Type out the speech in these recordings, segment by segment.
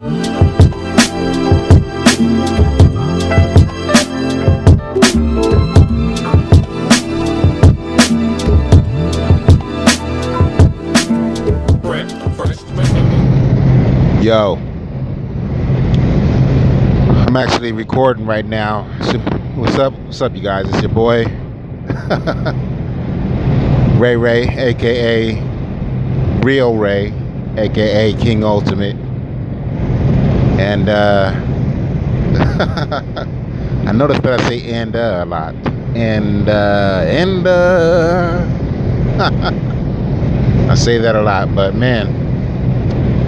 Yo, I'm actually recording right now. What's up? What's up, you guys? It's your boy, Ray, aka Real Ray, aka King Ultimate. And I noticed that I say and a lot. And I say that a lot, but man,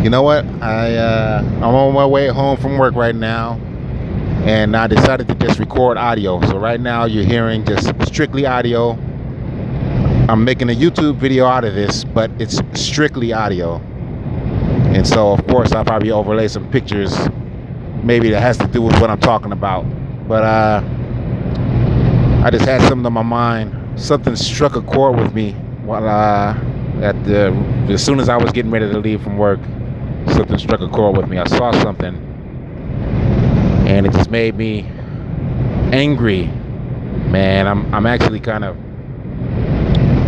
you know what? I'm on my way home from work right now, and I decided to just record audio. So right now you're hearing just strictly audio. I'm making a YouTube video out of this, but it's strictly audio. And so of course I'll probably overlay some pictures, maybe that has to do with what I'm talking about. But I just had something on my mind. Something struck a chord with me while as soon as I was getting ready to leave from work. Something struck a chord with me. I saw something, and it just made me angry. Man, I'm actually kind of.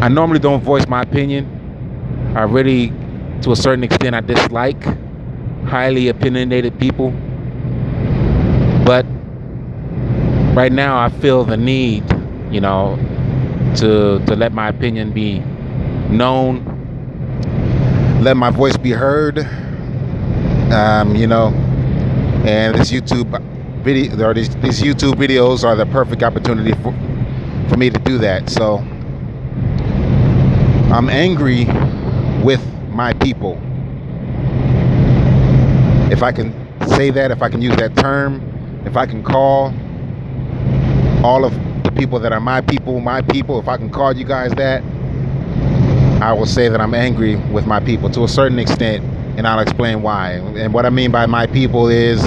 I normally don't voice my opinion. I really, to a certain extent, I dislike highly opinionated people. But right now, I feel the need, to let my opinion be known, let my voice be heard. And this YouTube video, or these YouTube videos are the perfect opportunity for me to do that. So I'm angry with my people. If I can say that, if I can use that term, if I can call all of the people that are my people, if I can call you guys that, I will say that I'm angry with my people to a certain extent. And I'll explain why. And what I mean by my people is,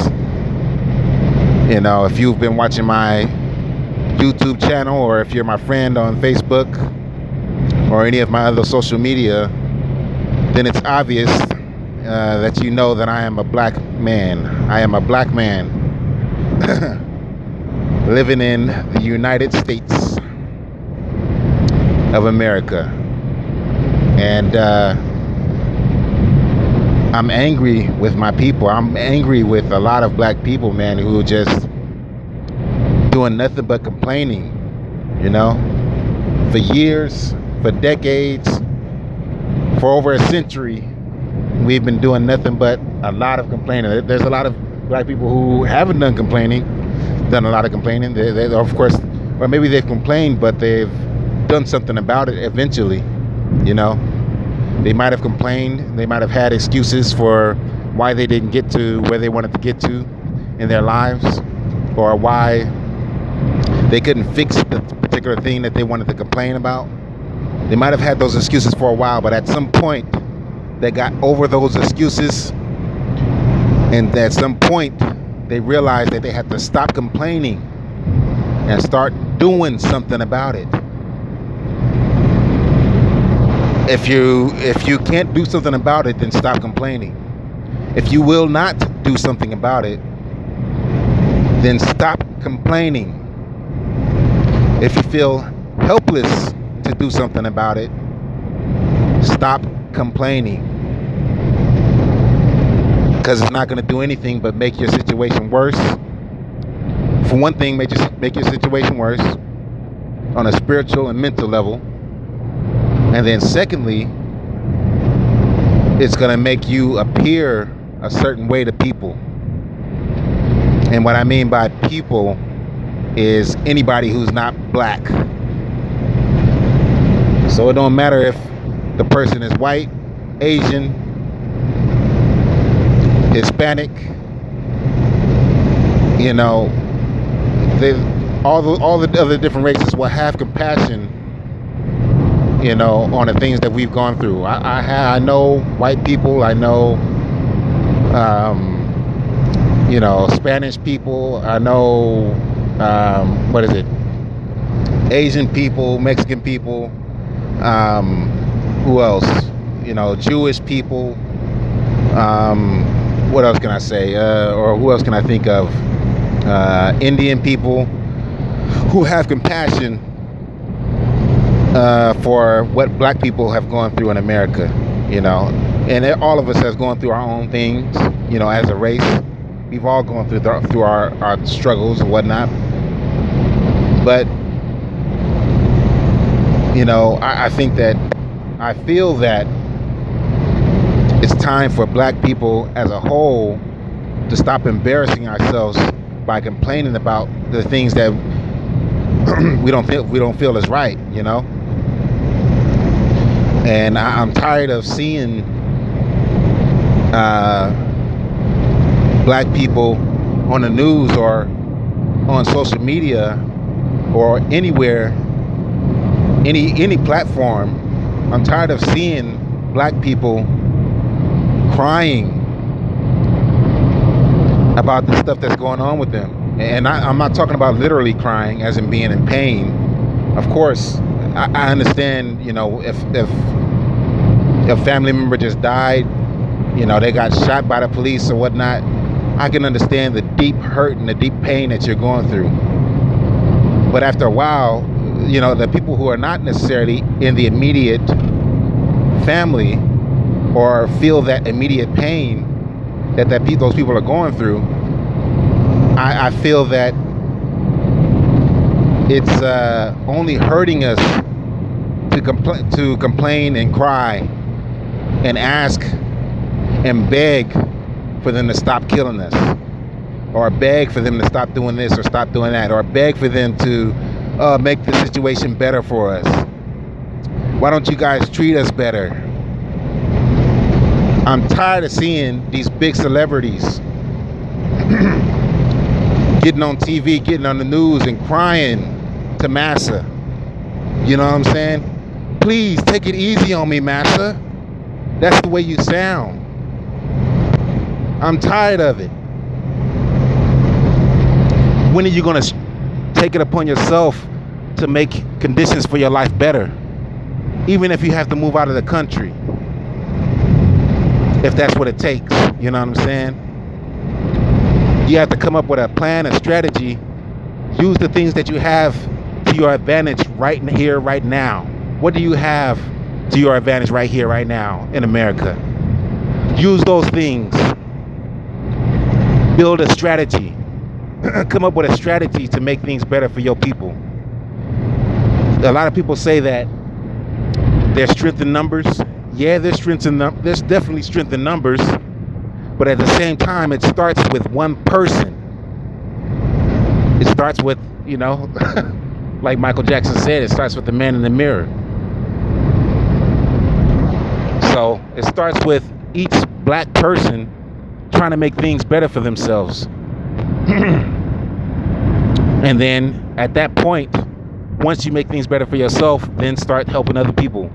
if you've been watching my YouTube channel, or if you're my friend on Facebook or any of my other social media, then it's obvious that you know that I am a black man. I am a black man living in the United States of America. And I'm angry with my people. I'm angry with a lot of black people, man, who are just doing nothing but complaining, for years, for decades, for over a century. We've been doing nothing but a lot of complaining. There's a lot of black people who haven't done a lot of complaining. They of course, or maybe they've complained, but they've done something about it eventually, They might have complained. They might have had excuses for why they didn't get to where they wanted to get to in their lives, or why they couldn't fix the particular thing that they wanted to complain about. They might have had those excuses for a while, but at some point they got over those excuses, and at some point they realized that they had to stop complaining and start doing something about it. If you can't do something about it, then stop complaining. If you will not do something about it, then stop complaining. If you feel helpless to do something about it, stop complaining. Because it's not going to do anything but make your situation worse. For one thing, make your situation worse on a spiritual and mental level. And then secondly, it's going to make you appear a certain way to people. And what I mean by people is anybody who's not black. So it don't matter if the person is white, Asian, Hispanic, all the other different races will have compassion, on the things that we've gone through. I know white people, I know, Spanish people, I know, Asian people, Mexican people, who else? Jewish people, what else can I say? Or who else can I think of? Indian people who have compassion for what black people have gone through in America, and all of us has gone through our own things, as a race. We've all gone through our struggles and whatnot. But, I think that I feel that it's time for black people as a whole to stop embarrassing ourselves by complaining about the things that we don't feel is right, And I'm tired of seeing black people on the news or on social media or anywhere, any platform. I'm tired of seeing black people crying about the stuff that's going on with them. And I'm not talking about literally crying as in being in pain. Of course, I understand, if a family member just died, they got shot by the police or whatnot, I can understand the deep hurt and the deep pain that you're going through. But after a while, the people who are not necessarily in the immediate family or feel that immediate pain that those people are going through, I feel that it's only hurting us to complain and cry and ask and beg for them to stop killing us, or beg for them to stop doing this or stop doing that, or beg for them to make the situation better for us. Why don't you guys treat us better? I'm tired of seeing these big celebrities getting on TV, getting on the news and crying to Massa. You know what I'm saying? Please take it easy on me, Massa. That's the way you sound. I'm tired of it. When are you going to take it upon yourself to make conditions for your life better? Even if you have to move out of the country. If that's what it takes. You know what I'm saying? You have to come up with a plan, a strategy. Use the things that you have to your advantage right here, right now. What do you have to your advantage right here, right now in America? Use those things. Build a strategy. Come up with a strategy to make things better for your people. A lot of people say that there's strength in numbers. Yeah, there's definitely strength in numbers. But at the same time, it starts with one person. It starts with, like Michael Jackson said, it starts with the man in the mirror. So it starts with each black person trying to make things better for themselves. And then at that point, once you make things better for yourself, then start helping other people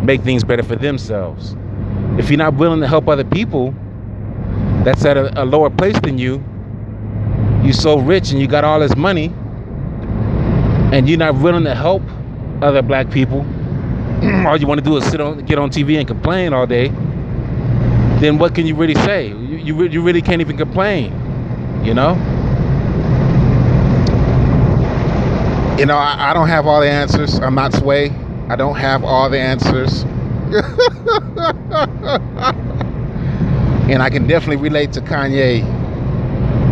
make things better for themselves. If you're not willing to help other people that's at a lower place than you, you're so rich and you got all this money, and you're not willing to help other black people, all you want to do is get on TV and complain all day, then what can you really say? You really can't even complain, I don't have all the answers. I'm not Sway. I don't have all the answers. And I can definitely relate to Kanye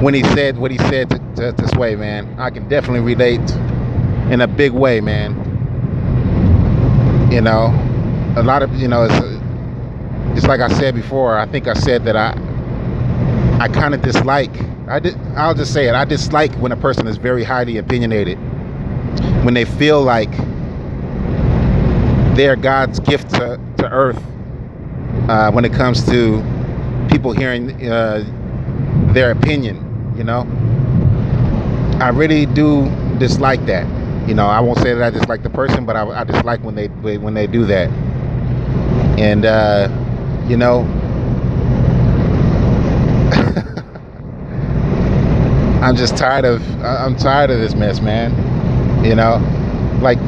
when he said what he said to Sway, man. I can definitely relate in a big way, man. A lot of, it's like I said before. I think I said that I kind of dislike. I'll just say it. I dislike when a person is very highly opinionated, when they feel like they're God's gift to earth when it comes to people hearing their opinion. I really do dislike that. I won't say that I dislike the person, but I dislike when they do that. And I'm tired of this mess, man. Like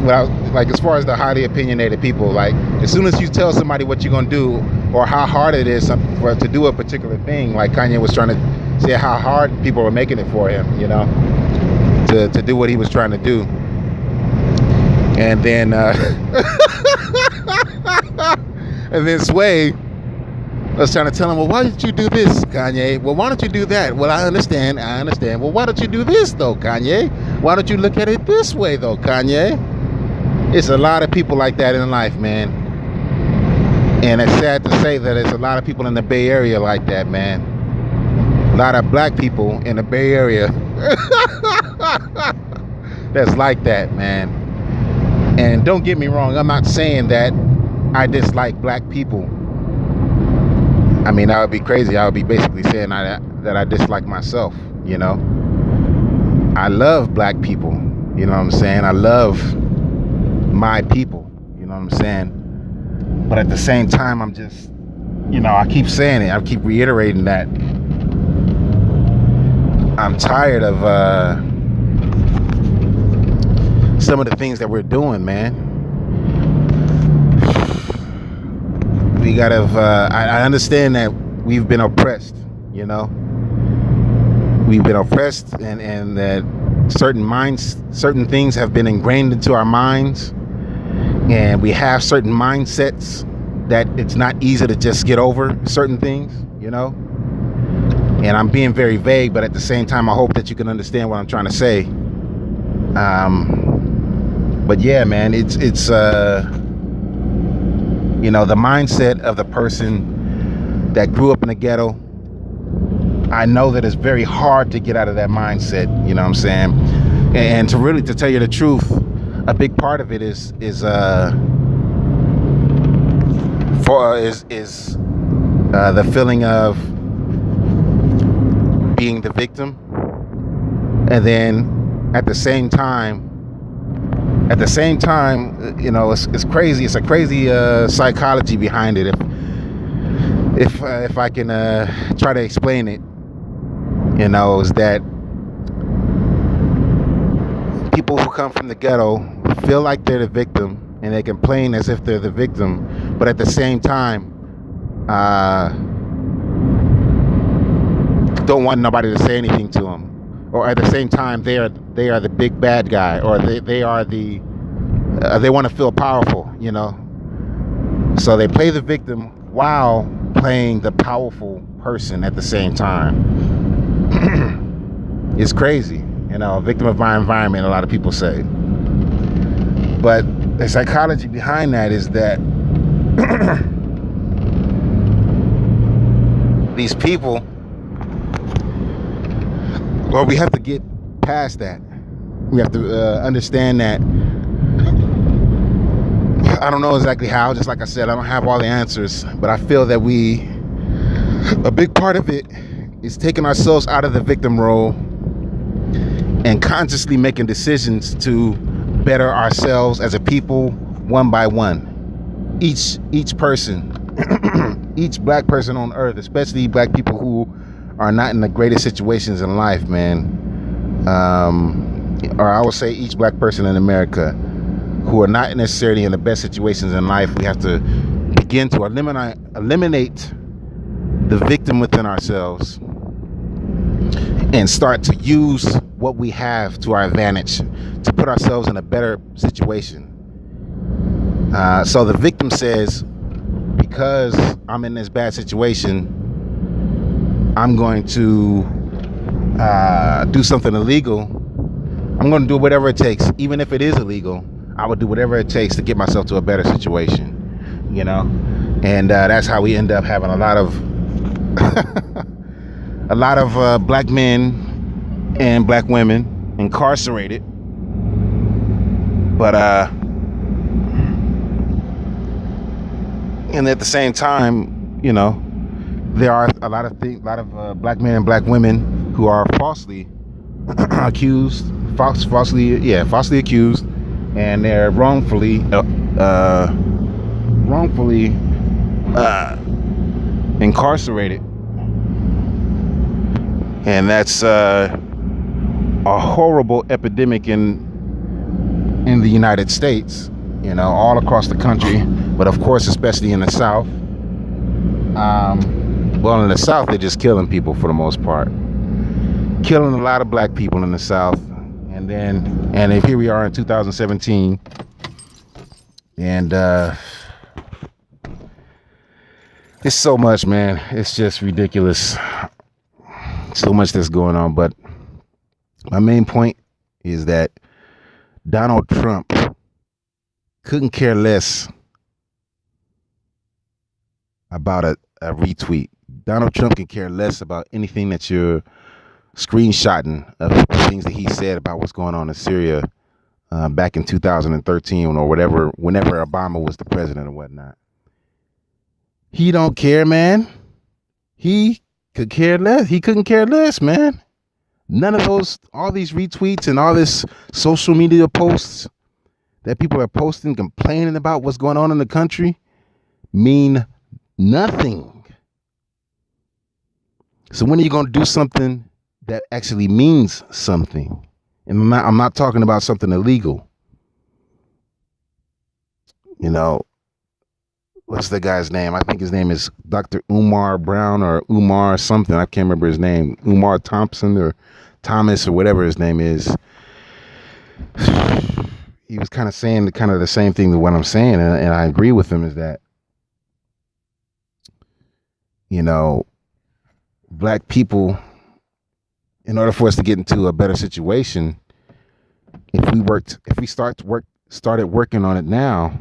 as far as the highly opinionated people, like as soon as you tell somebody what you're gonna do, or how hard it is for to do a particular thing. Like Kanye was trying to say how hard people were making it for him, to do what he was trying to do. And then and then Sway was trying to tell him, well, why did you do this, Kanye? Well, why don't you do that? Well, I understand. Well, why don't you do this, though, Kanye? Why don't you look at it this way, though, Kanye? It's a lot of people like that in life, man. And it's sad to say that there's a lot of people in the Bay Area like that, man. A lot of black people in the Bay Area that's like that, man. And don't get me wrong, I'm not saying that I dislike black people. I mean, that would be crazy. I would be basically saying that I dislike myself, I love black people, you know what I'm saying? I love my people, you know what I'm saying? But at the same time, I'm just, I keep saying it. I keep reiterating that I'm tired of some of the things that we're doing, man. We gotta, I understand that we've been oppressed, we've been oppressed, and that certain things have been ingrained into our minds, and we have certain mindsets that it's not easy to just get over certain things, and I'm being very vague, but at the same time I hope that you can understand what I'm trying to say. But yeah, man, it's the mindset of the person that grew up in the ghetto. I know that it's very hard to get out of that mindset, you know what I'm saying? And to tell you the truth, a big part of it is the feeling of being the victim, and then at the same time, it's crazy. It's a crazy psychology behind it. If I can try to explain it, is that people who come from the ghetto feel like they're the victim, and they complain as if they're the victim, but at the same time, don't want nobody to say anything to them. Or at the same time, they are the big bad guy, or they are the they want to feel powerful, So they play the victim while playing the powerful person at the same time. It's crazy, a victim of my environment, a lot of people say. But the psychology behind that is that these people, well, we have to get past that. We have to understand that. I don't know exactly how, just like I said, I don't have all the answers, but I feel that a big part of it is taking ourselves out of the victim role and consciously making decisions to better ourselves as a people, one by one. Each person, each black person on earth, especially black people who are not in the greatest situations in life, man. Or I would say each black person in America who are not necessarily in the best situations in life. We have to begin to eliminate the victim within ourselves and start to use what we have to our advantage to put ourselves in a better situation. So the victim says, because I'm in this bad situation, I'm going to do something illegal. I'm going to do whatever it takes. Even if it is illegal, I would do whatever it takes to get myself to a better situation, And that's how we end up having a lot of black men and black women incarcerated. But and at the same time, there are a lot of black men and black women who are falsely accused, and they're wrongfully incarcerated, and that's a horrible epidemic in the United States, all across the country, but of course especially in the South. Well, in the South, they're just killing people for the most part. Killing a lot of black people in the South. And if here we are in 2017, and it's so much, man. It's just ridiculous. So much that's going on. But my main point is that Donald Trump couldn't care less about a retweet. Donald Trump can care less about anything that you're screenshotting of the things that he said about what's going on in Syria back in 2013 or whatever, whenever Obama was the president or whatnot. He don't care, man. He could care less. He couldn't care less, man. None of all these retweets and all this social media posts that people are posting, complaining about what's going on in the country, mean nothing. So when are you going to do something that actually means something? And I'm not talking about something illegal. You know, what's the guy's name? I think his name is Dr. Umar Brown or Umar something. I can't remember his name. Umar Thompson or Thomas or whatever his name is. He was kind of saying the same thing to what I'm saying. And I agree with him, is that, you know, black people, in order for us to get into a better situation, if we started working on it now,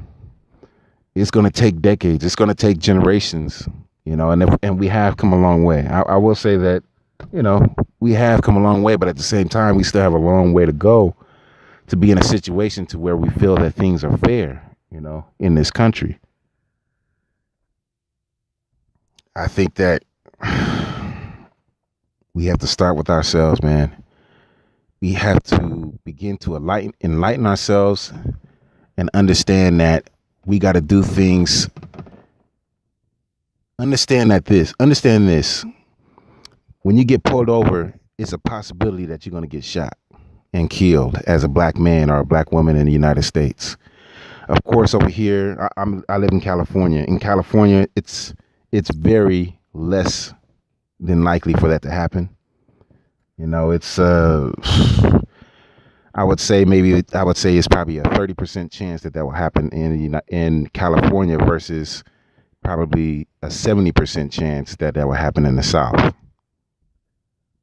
it's going to take decades. It's going to take generations, you know, and we have come a long way. I will say that, you know, we have come a long way, but at the same time, we still have a long way to go to be in a situation to where we feel that things are fair, you know, in this country. I think that we have to start with ourselves, man. We have to begin to enlighten ourselves and understand that we got to do things. Understand this. When you get pulled over, it's a possibility that you're going to get shot and killed as a black man or a black woman in the United States. Of course, over here, I live in California. In California, it's very less than likely for that to happen. You know, it's I would say it's probably a 30% chance that will happen in California versus probably a 70% chance that will happen in the South.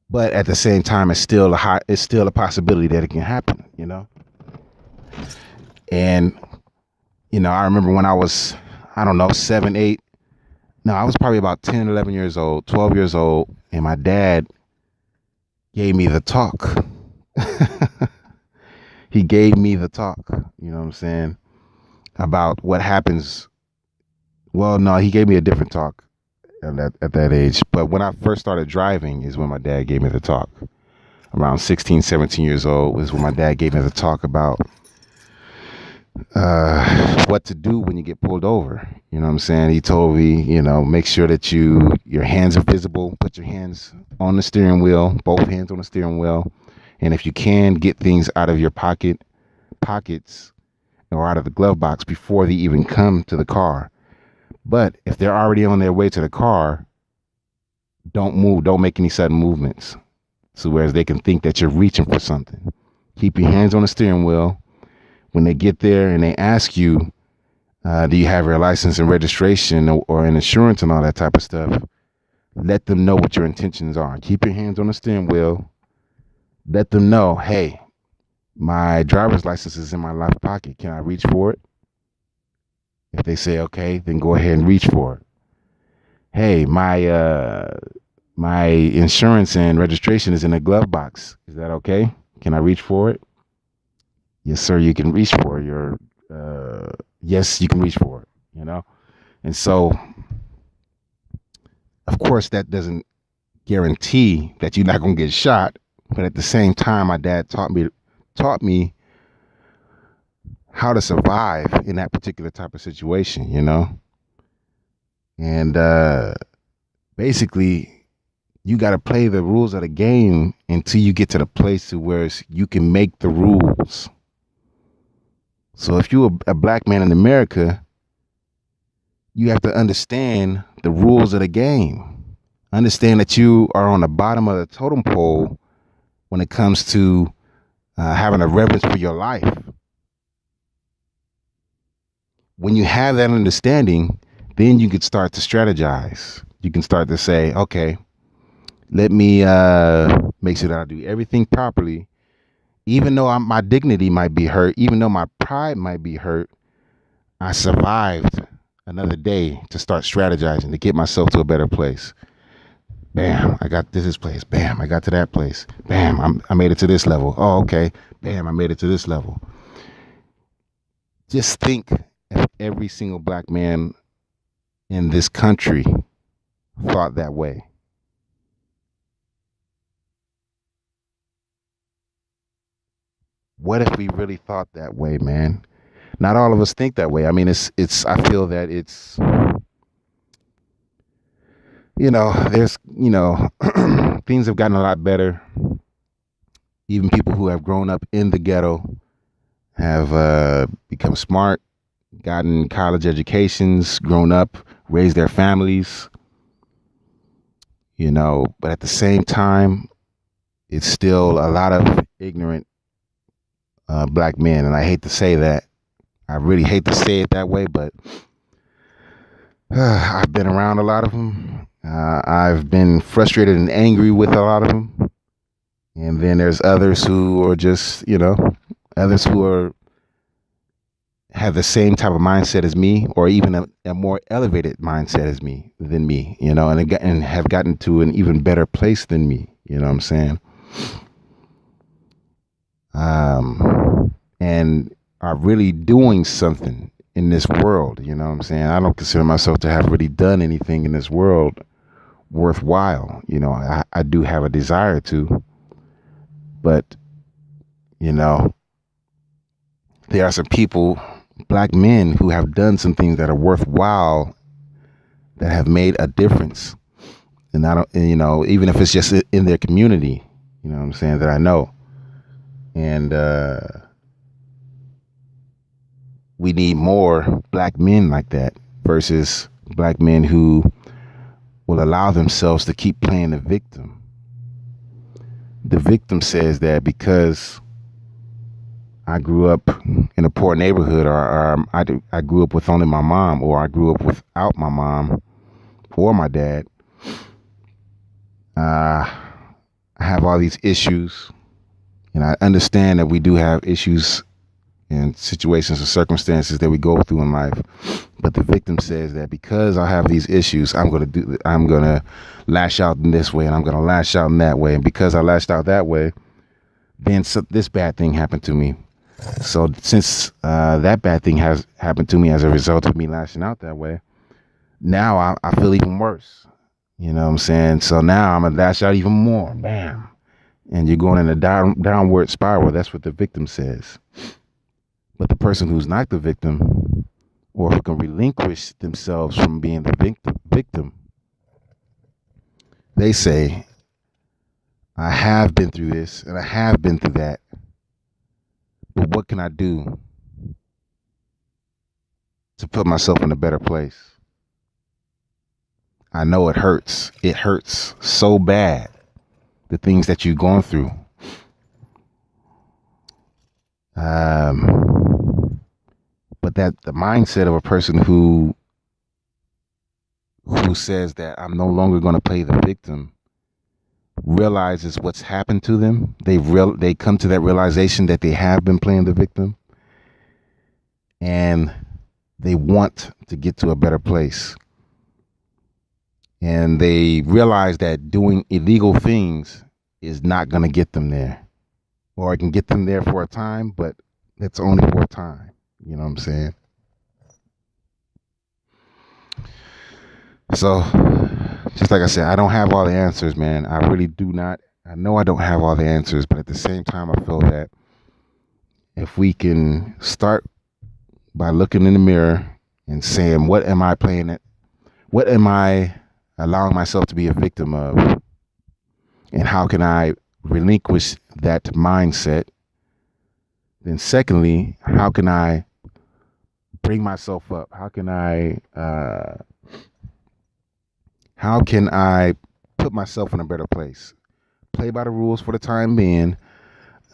But at the same time, it's still a possibility that it can happen, you know. And you know, I remember when I was, I don't know, 7, 8. No, I was probably about 10, 11 years old, 12 years old, and my dad gave me the talk. He gave me the talk, you know what I'm saying, about what happens. Well, no, he gave me a different talk at that age. But when I first started driving is when my dad gave me the talk. Around 16, 17 years old was when my dad gave me the talk about what to do when you get pulled over. You know what I'm saying? He told me, you know, make sure that your hands are visible. Put your hands on the steering wheel, both hands on the steering wheel. And if you can, get things out of your pockets or out of the glove box before they even come to the car. But if they're already on their way to the car, don't move. Don't make any sudden movements. So whereas they can think that you're reaching for something. Keep your hands on the steering wheel. When they get there and they ask you, do you have your license and registration or an insurance and all that type of stuff, let them know what your intentions are. Keep your hands on the steering wheel. Let them know, hey, my driver's license is in my left pocket. Can I reach for it? If they say okay, then go ahead and reach for it. Hey, my insurance and registration is in a glove box. Is that okay? Can I reach for it? Yes, sir, you can reach for your, yes, you can reach for it, you know? And so, of course, that doesn't guarantee that you're not going to get shot. But at the same time, my dad taught me how to survive in that particular type of situation, you know? And basically, you got to play the rules of the game until you get to the place to where you can make the rules. So if you're a black man in America, You have to understand the rules of the game. Understand that you are on the bottom of the totem pole when it comes to having a reverence for your life. When you have that understanding, then you can start to strategize. You can start to say, okay, let me make sure that I do everything properly. Even though my dignity might be hurt, even though my pride might be hurt, I survived another day to start strategizing to get myself to a better place. Bam, I got to this place. Bam, I got to that place. Bam, I made it to this level. Oh, okay. Bam, I made it to this level. Just think if every single black man in this country thought that way. What if we really thought that way, man? Not all of us think that way. I mean, I feel that it's, there's, things have gotten a lot better. Even people who have grown up in the ghetto have become smart, gotten college educations, grown up, raised their families, but at the same time, it's still a lot of ignorant black men. And I hate to say that. I really hate to say it that way, but I've been around a lot of them. I've been frustrated and angry with a lot of them. And then there's others who are just, others who have the same type of mindset as me, or even a more elevated mindset as me than me, and have gotten to an even better place than me. You know what I'm saying? And are really doing something in this world. You know what I'm saying? I don't consider myself to have really done anything in this world worthwhile. I do have a desire to, but, there are some people, black men, who have done some things that are worthwhile, that have made a difference. And I don't, even if it's just in their community, you know what I'm saying, that I know. And we need more black men like that versus black men who will allow themselves to keep playing the victim. The victim says that because I grew up in a poor neighborhood, or I grew up with only my mom, or I grew up without my mom or my dad, I have all these issues. And I understand that we do have issues and situations and circumstances that we go through in life. But the victim says that because I have these issues, I'm going to lash out in this way, and I'm going to lash out in that way. And because I lashed out that way, then this bad thing happened to me. So since that bad thing has happened to me as a result of me lashing out that way, now I feel even worse. You know what I'm saying? So now I'm going to lash out even more. Bam. And you're going in a downward spiral. That's what the victim says. But the person who's not the victim, or who can relinquish themselves from being the victim, they say, I have been through this and I have been through that, but what can I do to put myself in a better place? I know it hurts. It hurts so bad, the things that you're going through. But that the mindset of a person who says that I'm no longer going to play the victim realizes what's happened to them. They come to that realization that they have been playing the victim, and they want to get to a better place. And they realize that doing illegal things is not going to get them there, or it can get them there for a time, but it's only for a time. You know what I'm saying? So, just like I said, I don't have all the answers, man. I really do not. I know I don't have all the answers, but at the same time, I feel that if we can start by looking in the mirror and saying, what am I playing it? What am I allowing myself to be a victim of? And how can I relinquish that mindset? Then secondly, how can I bring myself up? How can I put myself in a better place? Play by the rules for the time being.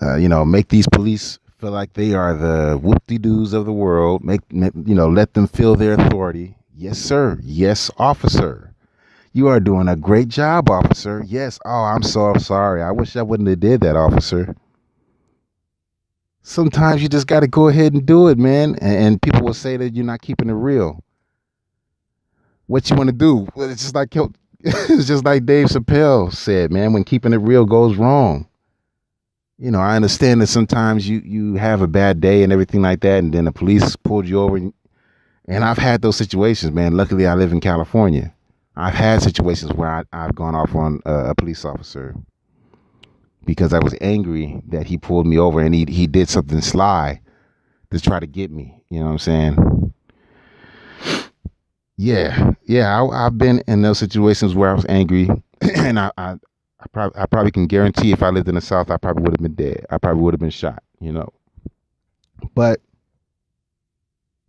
Make these police feel like they are the whoop-de-doos of the world. Let them feel their authority. Yes, sir. Yes, officer. You are doing a great job, officer. Yes. Oh, I'm so sorry. I wish I wouldn't have did that, officer. Sometimes you just got to go ahead and do it, man. And people will say that you're not keeping it real. What you want to do? Well, it's just like it's just like Dave Chappelle said, man. When keeping it real goes wrong. I understand that sometimes you have a bad day and everything like that, and then the police pulled you over. And I've had those situations, man. Luckily, I live in California. I've had situations where I've gone off on a police officer because I was angry that he pulled me over and he did something sly to try to get me. You know what I'm saying? Yeah. I've been in those situations where I was angry, and I probably can guarantee if I lived in the South, I probably would have been dead. I probably would have been shot. But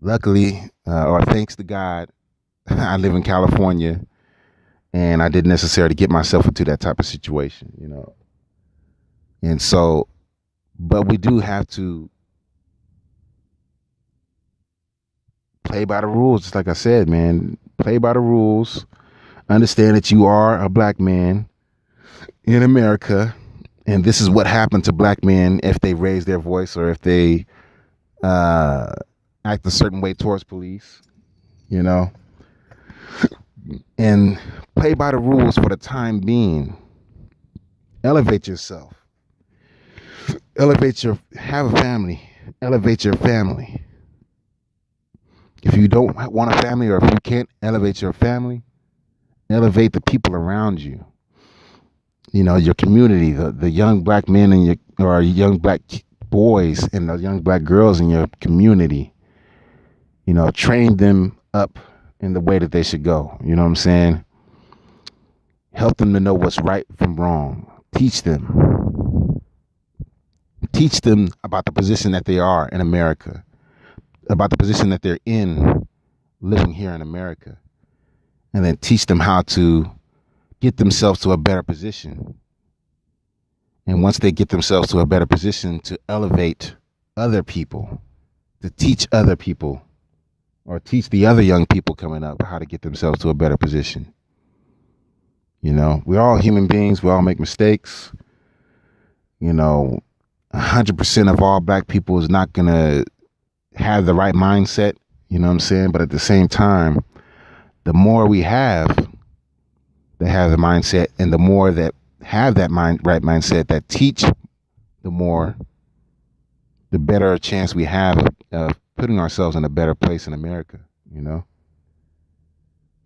luckily, or thanks to God, I live in California, and I didn't necessarily get myself into that type of situation. And so, but we do have to play by the rules. Just like I said, man, play by the rules. Understand that you are a black man in America, and this is what happened to black men if they raise their voice or if they act a certain way towards police, and play by the rules for the time being. Elevate yourself. Have a family. Elevate your family. If you don't want a family, or if you can't elevate your family, elevate the people around you. Your community, the young black men or young black boys and the young black girls in your community. Train them up in the way that they should go. You know what I'm saying? Help them to know what's right from wrong. Teach them. Teach them about the position that they are in America, about the position that they're in living here in America, and then teach them how to get themselves to a better position. And once they get themselves to a better position, to elevate other people, to teach other people, or teach the other young people coming up how to get themselves to a better position. We're all human beings. We all make mistakes. 100% of all black people is not going to have the right mindset. You know what I'm saying? But at the same time, the more we have that have the mindset, and the more that have that right mindset that teach, the better a chance we have of putting ourselves in a better place in America,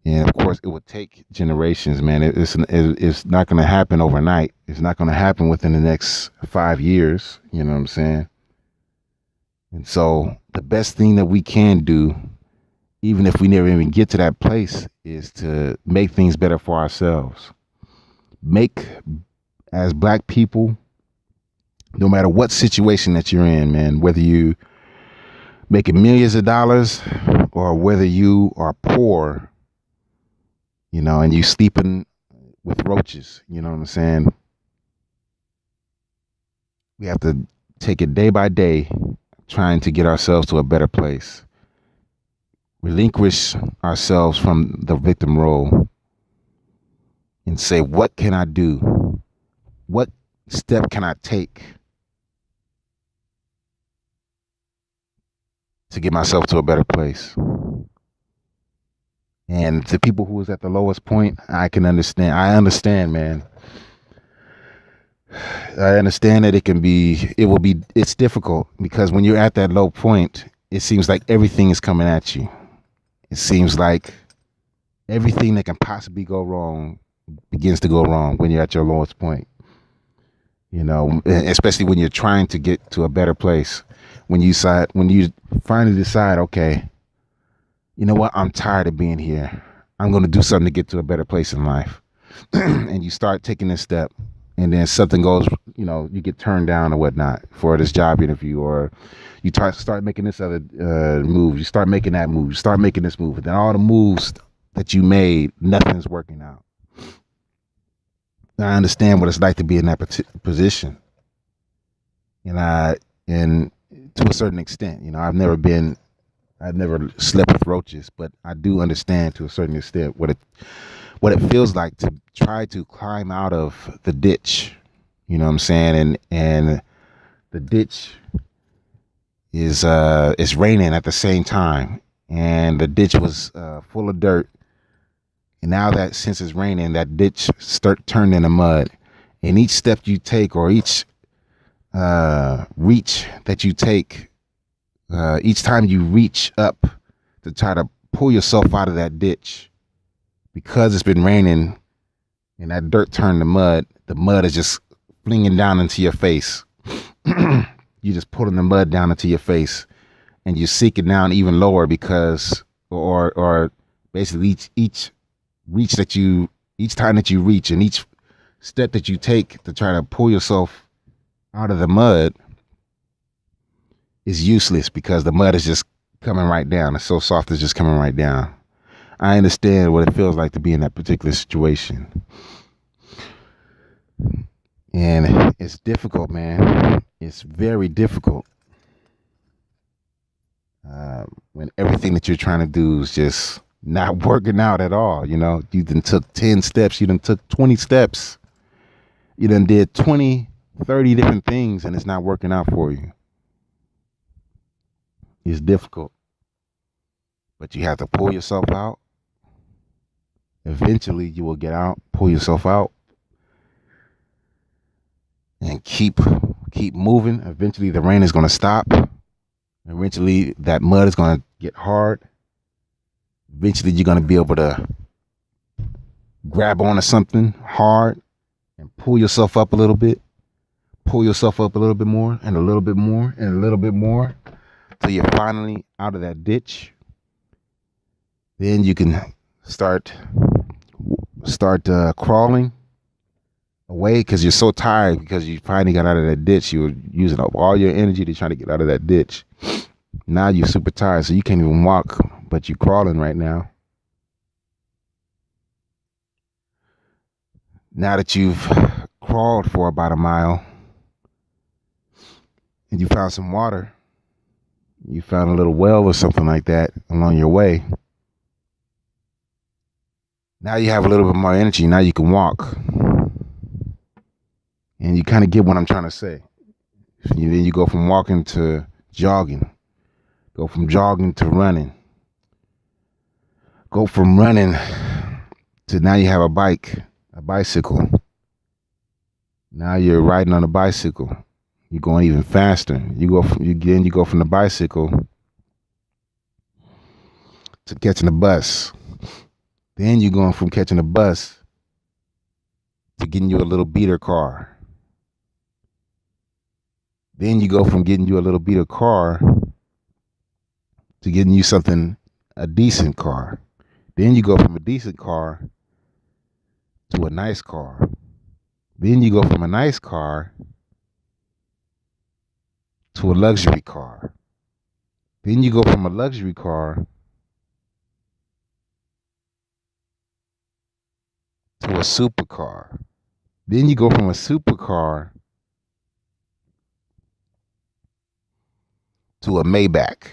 And of course, it would take generations, man. It's not going to happen overnight. It's not going to happen within the next 5 years. You know what I'm saying? And so the best thing that we can do, even if we never even get to that place, is to make things better for ourselves. As black people, no matter what situation that you're in, man, whether you making millions of dollars or whether you are poor, and you sleeping with roaches, you know what I'm saying? We have to take it day by day, trying to get ourselves to a better place. Relinquish ourselves from the victim role and say, what can I do? What step can I take to get myself to a better place? And the people who was at the lowest point, I understand, man. I understand that it's difficult, because when you're at that low point, it seems like everything is coming at you. It seems like everything that can possibly go wrong begins to go wrong when you're at your lowest point. Especially when you're trying to get to a better place. When you finally decide, okay, you know what? I'm tired of being here. I'm going to do something to get to a better place in life. And you start taking this step. and then something goes, you get turned down or whatnot for this job interview, or you start making this other move, you start making that move, you start making this move, and then all the moves that you made, nothing's working out. I understand what it's like to be in that position, and to a certain extent, I've never slept with roaches, but I do understand to a certain extent what it feels like to try to climb out of the ditch. You know what I'm saying? And the ditch is it's raining at the same time, and the ditch was full of dirt. And now that since it's raining, that ditch turned into mud. And each step you take, or each reach that you take, each time you reach up to try to pull yourself out of that ditch, because it's been raining and that dirt turned to mud, the mud is just flinging down into your face. You're just pulling the mud down into your face, and you sink it down even lower because, or basically each time that you reach and each step that you take to try to pull yourself out of the mud is useless, because the mud is just coming right down. It's so soft, it's just coming right down. I understand what it feels like to be in that particular situation. And it's difficult, man. It's very difficult. When everything that you're trying to do is just not working out at all. You done took 10 steps, you done took 20 steps. You done did 20, 30 different things, and it's not working out for you. It's difficult. But you have to pull yourself out. Eventually you will get out, pull yourself out, and keep moving. Eventually the rain is going to stop. Eventually that mud is going to get hard. Eventually you're going to be able to grab onto something hard and pull yourself up a little bit. Pull yourself up a little bit more, and a little bit more, and a little bit more, till you're finally out of that ditch. Then you can start crawling away, because you're so tired, because you finally got out of that ditch. You were using up all your energy to try to get out of that ditch. Now you're super tired, so you can't even walk, but you're crawling right now. Now that you've crawled for about a mile and you found some water, you found a little well or something like that along your way, now you have a little bit more energy. Now you can walk. And you kind of get what I'm trying to say. Then you go from walking to jogging. Go from jogging to running. Go from running to now you have a bicycle. Now you're riding on a bicycle. You're going even faster. You go from the bicycle to catching a bus. Then you're going from catching a bus to getting you a little beater car. Then you go from getting you a little beater car to getting you a decent car. Then you go from a decent car to a nice car. Then you go from a nice car to a luxury car. Then you go from a luxury car to a supercar. Then you go from a supercar to a Maybach.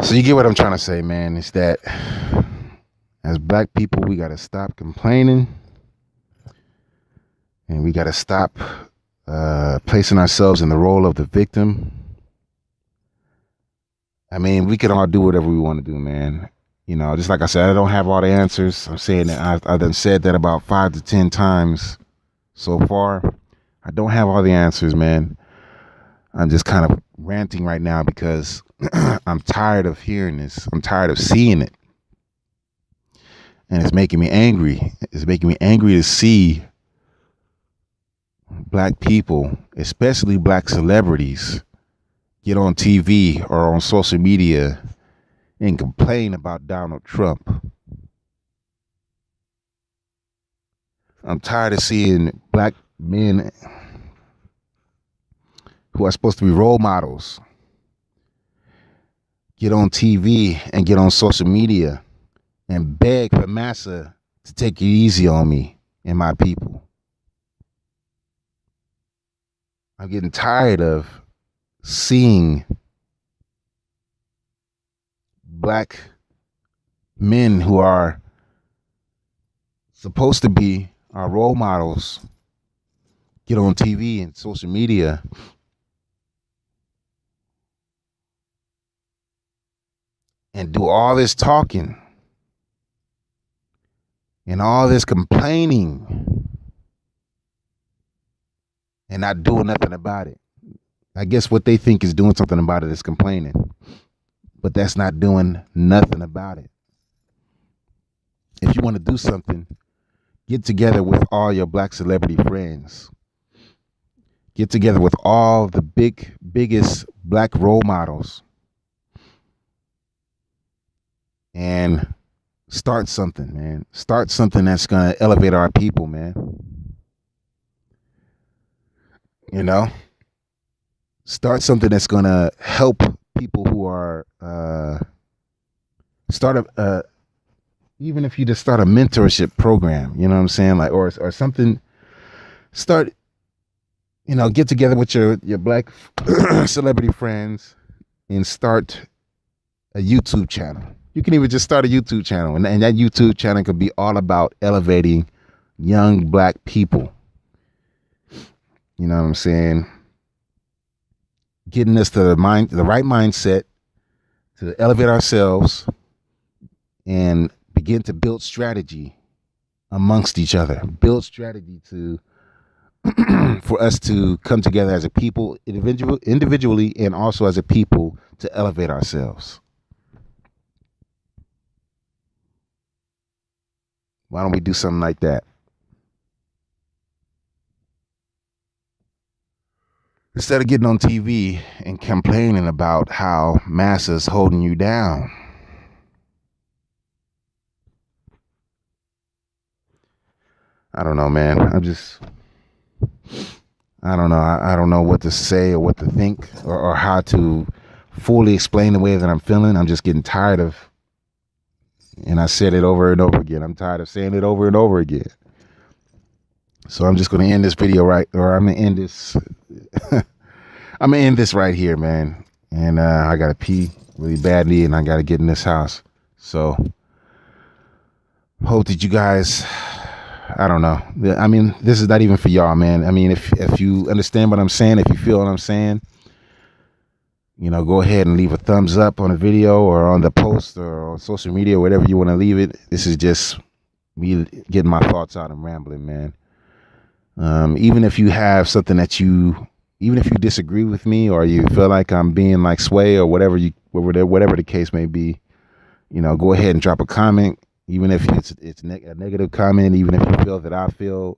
So you get what I'm trying to say, man. It's that as black people, we got to stop complaining, and we got to stop placing ourselves in the role of the victim. I mean, we can all do whatever we want to do, man. Just like I said, I don't have all the answers. I'm saying that I've done said that about 5 to 10 times so far. I don't have all the answers, man. I'm just kind of ranting right now because I'm tired of hearing this. I'm tired of seeing it. And it's making me angry. It's making me angry to see black people, especially black celebrities, get on TV or on social media and complain about Donald Trump. I'm tired of seeing black men who are supposed to be role models get on TV and get on social media and beg for massa to take it easy on me and my people. I'm getting tired of seeing black men who are supposed to be our role models get on TV and social media and do all this talking and all this complaining and not doing nothing about it. I guess what they think is doing something about it is complaining, but that's not doing nothing about it. If you want to do something, get together with all your black celebrity friends. Get together with all the biggest black role models and start something, man. Start something that's going to elevate our people, man. You know? Start something that's going to help people who are, even if you just start a mentorship program, you know what I'm saying? Like, or something, start, get together with your black celebrity friends and start a YouTube channel. You can even just start a YouTube channel, and that YouTube channel could be all about elevating young black people. You know what I'm saying? Getting us to the right mindset to elevate ourselves and begin to build strategy amongst each other. Build strategy to for us to come together as a people, individually, and also as a people to elevate ourselves. Why don't we do something like that? Instead of getting on TV and complaining about how massa's holding you down. I don't know, man. I don't know. I don't know what to say or what to think or how to fully explain the way that I'm feeling. I'm just getting tired of, and I said it over and over again. I'm tired of saying it over and over again. So I'm just going to end this video I'm going to end this. I'm going to end this right here, man. And I got to pee really badly and I got to get in this house. So hope that you guys, I don't know. I mean, this is not even for y'all, man. I mean, if you understand what I'm saying, if you feel what I'm saying, go ahead and leave a thumbs up on the video or on the post or on social media, whatever you want to leave it. This is just me getting my thoughts out and rambling, man. Even if you have something even if you disagree with me or you feel like I'm being like sway or whatever the case may be, go ahead and drop a comment. Even if it's a negative comment, even if you feel that I feel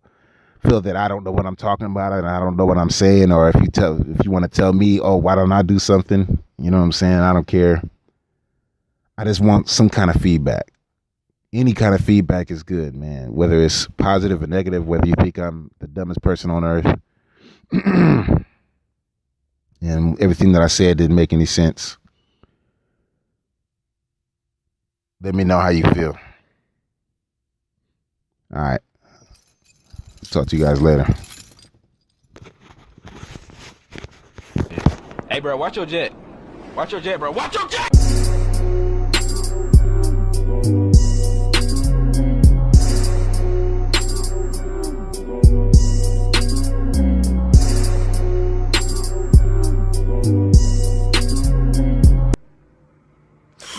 that I don't know what I'm talking about and I don't know what I'm saying, or if you want to tell me, oh, why don't I do something? You know what I'm saying? I don't care. I just want some kind of feedback. Any kind of feedback is good, man. Whether it's positive or negative, whether you think I'm the dumbest person on earth and everything that I said didn't make any sense. Let me know how you feel. All right. Talk to you guys later. Hey, bro, watch your jet. Watch your jet, bro. Watch your jet!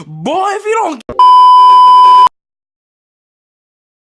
Boy, if you don't